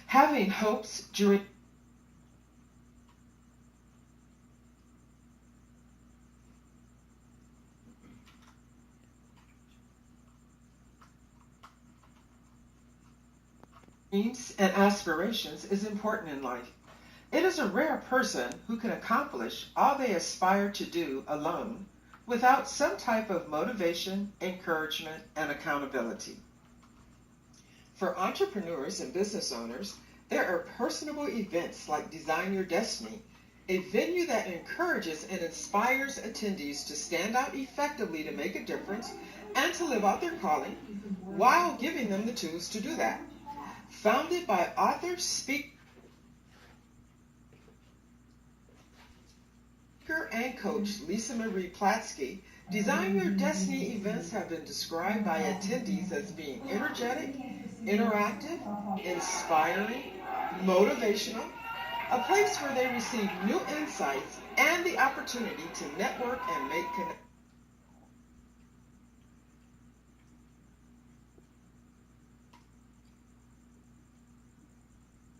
Having hopes, dreams, and aspirations is important in life. It is a rare person who can accomplish all they aspire to do alone without some type of motivation, encouragement, and accountability. For entrepreneurs and business owners, there are personable events like Design Your Destiny, a venue that encourages and inspires attendees to stand out effectively to make a difference and to live out their calling while giving them the tools to do that. Founded by author, speaker, and coach Lisa Marie Platsky, Design Your Destiny events have been described by attendees as being energetic, interactive, inspiring, motivational, a place where they receive new insights and the opportunity to network and make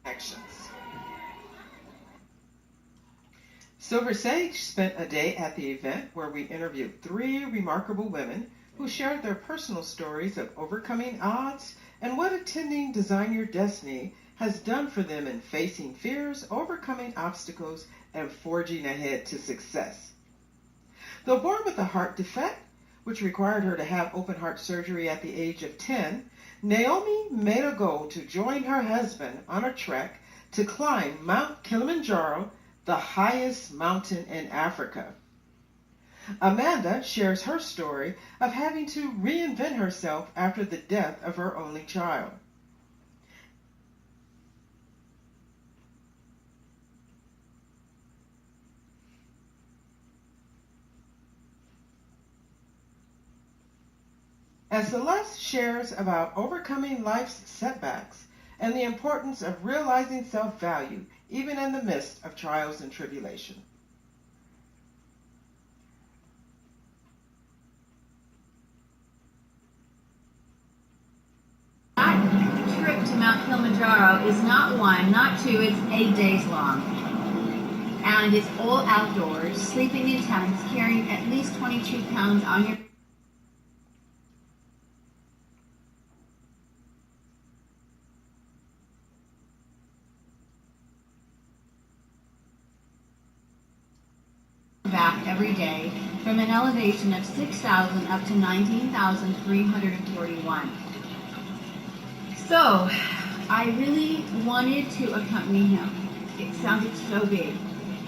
connections. Silver Sage spent a day at the event where we interviewed 3 remarkable women who shared their personal stories of overcoming odds and what attending Design Your Destiny has done for them in facing fears, overcoming obstacles, and forging ahead to success. Though born with a heart defect, which required her to have open heart surgery at the age of 10, Naomi made a goal to join her husband on a trek to climb Mount Kilimanjaro, the highest mountain in Africa. Amanda shares her story of having to reinvent herself after the death of her only child. As Celeste shares about overcoming life's setbacks and the importance of realizing self-value even in the midst of trials and tribulation. That trip to Mount Kilimanjaro is not 1, not 2, it's 8 days long. And it's all outdoors, sleeping in tents, carrying at least 22 pounds on your back every day from an elevation of 6,000 up to 19,341. So I really wanted to accompany him. It sounded so big.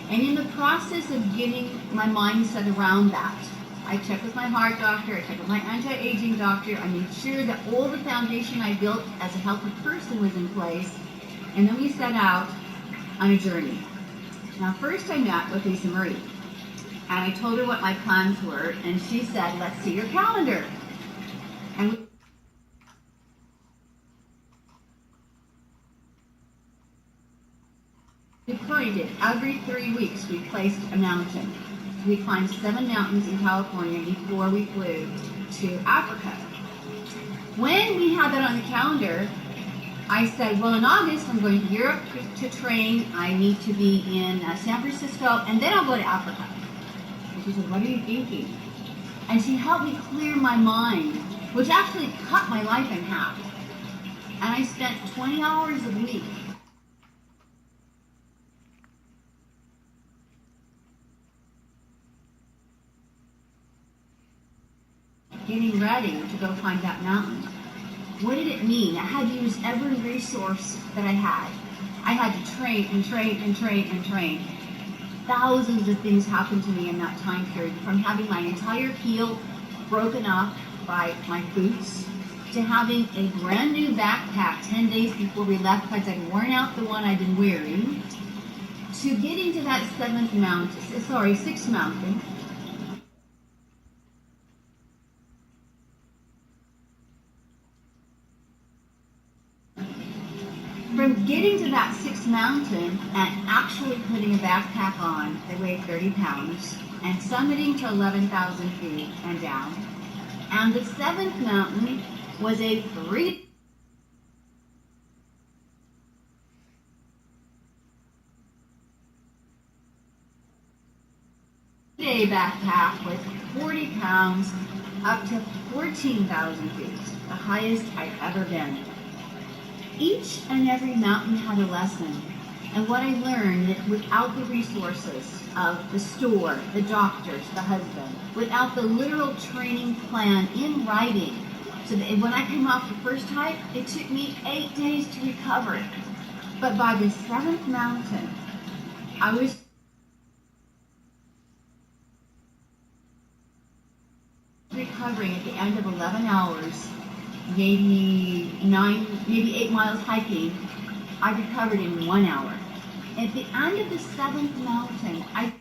And in the process of getting my mindset around that, I checked with my heart doctor, I checked with my anti-aging doctor, I made sure that all the foundation I built as a healthy person was in place, and then we set out on a journey. Now first I met with Lisa Marie. And I told her what my plans were, and she said, let's see your calendar. And we planned it. Every 3 weeks we placed a mountain. We climbed 7 mountains in California before we flew to Africa. When we had that on the calendar, I said, well, in August I'm going to Europe to train. I need to be in San Francisco, and then I'll go to Africa. She said, what are you thinking? And she helped me clear my mind, which actually cut my life in half. And I spent 20 hours a week getting ready to go climb that mountain. What did it mean? I had to use every resource that I had. I had to train and train and train and train. Thousands of things happened to me in that time period, from having my entire heel broken up by my boots, to having a brand new backpack 10 days before we left because I'd worn out the one I'd been wearing, to getting to that 6th mountain. From getting to that 6th mountain and actually putting a backpack on that weighed 30 pounds and summiting to 11,000 feet and down. And the 7th mountain was a 3 Day backpack with 40 pounds up to 14,000 feet, the highest I've ever been. Each and every mountain had a lesson, and what I learned that without the resources of the store, the doctors, the husband, without the literal training plan in writing, so that when I came off the first hike, it took me 8 days to recover. But by the 7th mountain, I was recovering at the end of 11 hours, maybe 8 miles hiking. I recovered in 1 hour. At the end of the 7th mountain, I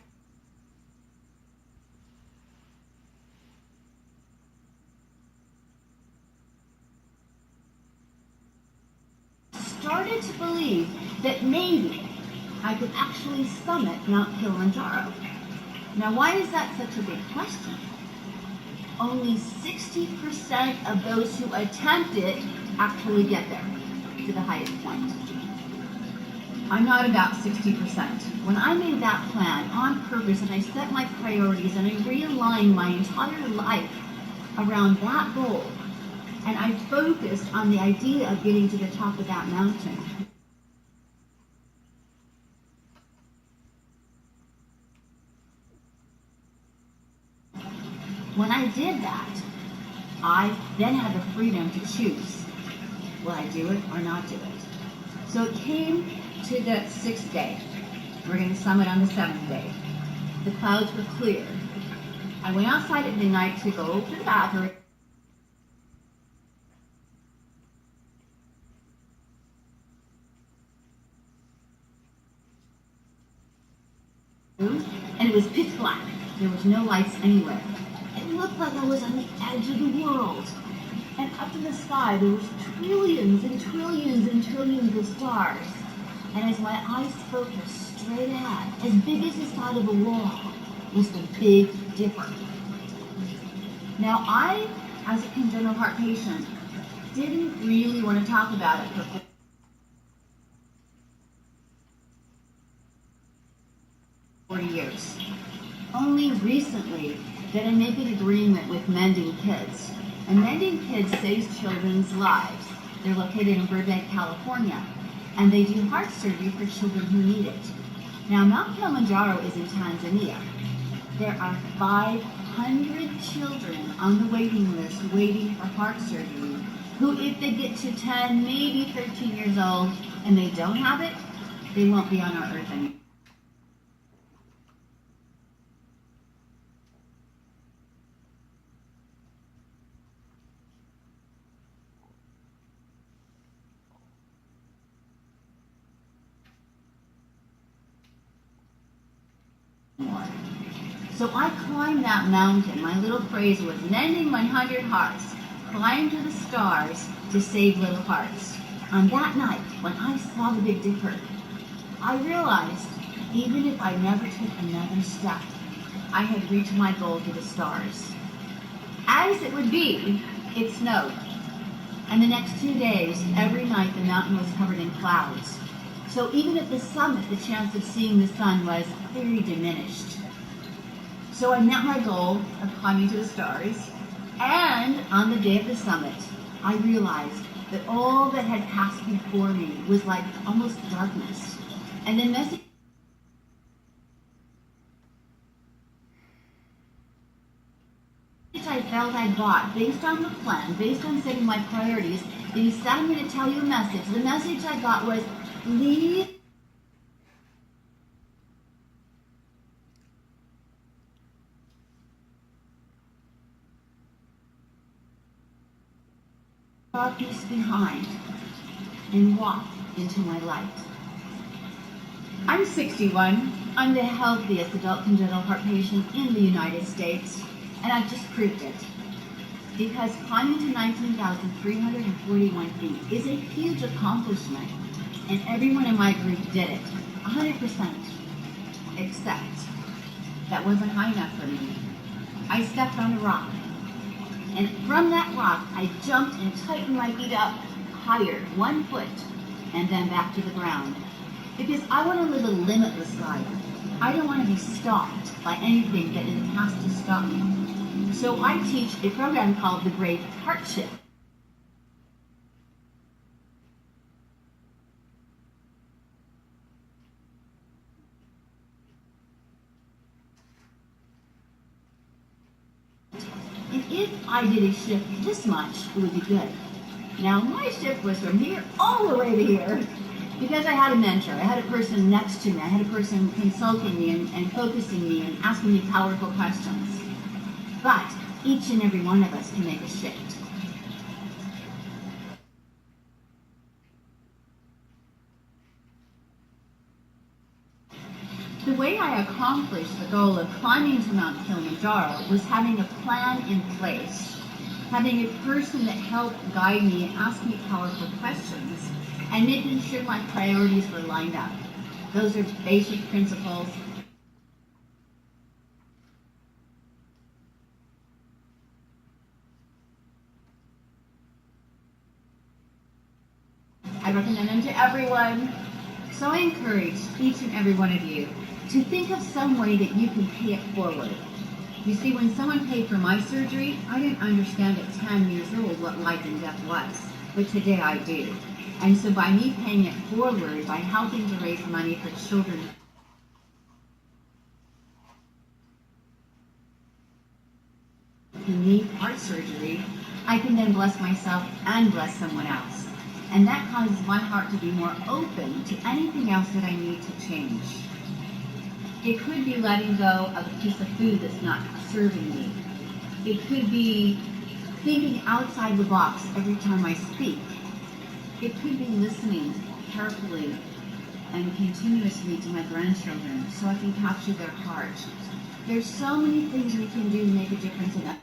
started to believe that maybe I could actually summit Mount Kilimanjaro. Now, why is that such a big question? Only 60% of those who attempt it actually get there, to the highest point. I'm not about 60%. When I made that plan on purpose and I set my priorities and I realigned my entire life around that goal, and I focused on the idea of getting to the top of that mountain, when I did that, I then had the freedom to choose. Will I do it or not do it? So it came to the 6th day. We're going to summit on the 7th day. The clouds were clear. I went outside at midnight to go to the bathroom. And it was pitch black. There was no lights anywhere. It looked like I was on the edge of the world. And up in the sky, there was trillions and trillions and trillions of stars. And as my eyes focused straight ahead, as big as the side of a wall, was the Big Dipper. Now, I, as a congenital heart patient, didn't really want to talk about it for 40 years. Only recently did I make an agreement with Mending Kids. And Mending Kids saves children's lives. They're located in Burbank, California, and they do heart surgery for children who need it. Now, Mount Kilimanjaro is in Tanzania. There are 500 children on the waiting list waiting for heart surgery who, if they get to 10, maybe 13 years old, and they don't have it, they won't be on our earth anymore. So I climbed that mountain. My little phrase was, mending 100 hearts, climb to the stars to save little hearts. On that night, when I saw the Big Dipper, I realized even if I never took another step, I had reached my goal to the stars. As it would be, it snowed. And the next 2 days, every night the mountain was covered in clouds. So even at the summit, the chance of seeing the sun was very diminished. So I met my goal of climbing to the stars, and on the day of the summit, I realized that all that had passed before me was like almost darkness. And the message I felt I got, based on the plan, based on setting my priorities, that he said, I'm going to tell you a message. The message I got was, leave darkness behind and walk into my light. I'm 61. I'm the healthiest adult congenital heart patient in the United States, and I've just proved it. Because climbing to 19,341 feet is a huge accomplishment, and everyone in my group did it, 100%, except that wasn't high enough for me. I stepped on a rock. And from that rock, I jumped and tightened my feet up higher, 1 foot, and then back to the ground. Because I want to live a limitless life. I don't want to be stopped by anything that has to stop me. So I teach a program called the Great Heart Shift. And if I did a shift this much, it would be good. Now, my shift was from here all the way to here because I had a mentor. I had a person next to me. I had a person consulting me and focusing me and asking me powerful questions. But each and every one of us can make a shift. The way I accomplished the goal of climbing to Mount Kilimanjaro was having a plan in place, having a person that helped guide me and ask me powerful questions, and making sure my priorities were lined up. Those are basic principles. I recommend them to everyone. So I encourage each and every one of you to think of some way that you can pay it forward. You see, when someone paid for my surgery, I didn't understand at 10 years old what life and death was, but today I do. And so by me paying it forward, by helping to raise money for children who need heart surgery, I can then bless myself and bless someone else. And that causes my heart to be more open to anything else that I need to change. It could be letting go of a piece of food that's not serving me. It could be thinking outside the box every time I speak. It could be listening carefully and continuously to my grandchildren so I can capture their heart. There's so many things we can do to make a difference in that.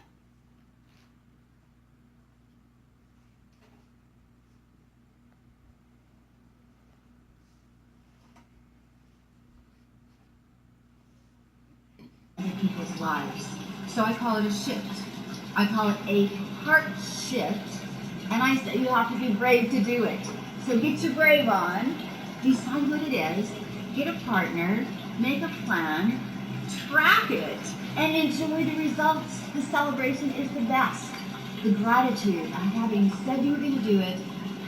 People's lives. So I call it a shift. I call it a heart shift, and I say you have to be brave to do it. So get your brave on, decide what it is, get a partner, make a plan, track it, and enjoy the results. The celebration is the best. The gratitude of having said you were going to do it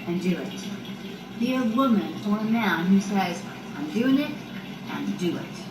and do it. Be a woman or a man who says, I'm doing it and do it.